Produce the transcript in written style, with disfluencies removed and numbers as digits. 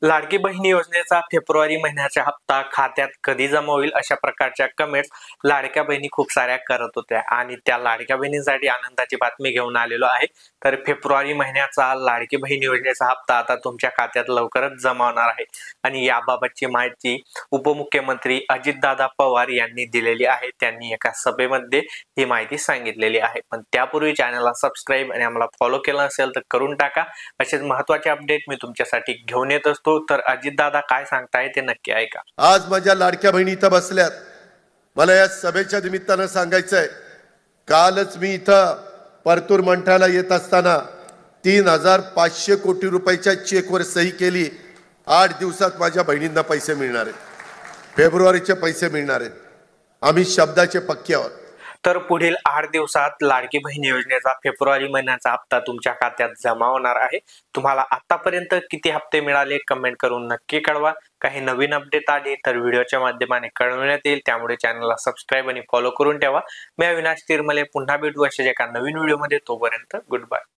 लाडकी बहीण योजनेचा फेब्रुवारी महिन्याचा हप्ता खात्यात कधी जमा होईल अशा प्रकारच्या कमेंट्स लाडक्या बहिणी खूप साऱ्या करत होत्या आणि त्या लाडक्या बहिणींसाठी आनंदाची बातमी घेऊन आलेलो आहे। तर फेब्रुवारी महिन्याचा लाडकी बहीण योजनेचा हप्ता आता तुमच्या खात्यात लवकरच जमा होणार आहे आणि याबाबतची माहिती उपमुख्यमंत्री अजितदादा पवार यांनी दिलेली आहे। त्यांनी एका सभेमध्ये ही माहिती सांगितलेली आहे। पण त्यापूर्वी चॅनलला सबस्क्राईब आणि आम्हाला फॉलो केलं असेल तर करून टाका। असेच महत्त्वाचे अपडेट मी तुमच्यासाठी घेऊन येत असतो। तर अजितदादा काय सांगताय ते नक्की ऐका। आज माझ्या लाडक्या बहिणी इथं बसल्यात, मला या सभेच्या निमित्तानं सांगायचंय, कालच मी इथं परतूर मंठाला येत असताना 3,500 कोटी रुपयाच्या चेकवर सही केली। 8 दिवसात माझ्या बहिणींना पैसे मिळणार आहेत, फेब्रुवारीचे पैसे मिळणार आहेत। आम्ही शब्दाचे पक्के आहोत। तर पुढील 8 दिवसात लाडकी बहीण योजनेचा फेब्रुवारी महिन्याचा हप्ता तुमच्या खात्यात जमा होणार आहे। तुम्हाला आतापर्यंत किती हप्ते मिळाले कमेंट करून नक्की कळवा। काही नवीन अपडेट आली तर व्हिडिओच्या माध्यमाने कळवण्यात येईल, त्यामुळे चॅनलला सबस्क्राईब आणि फॉलो करून ठेवा। मी अविनाश तिरमले पुन्हा भेटू अशाच एका नवीन व्हिडिओमध्ये। तोपर्यंत गुड बाय।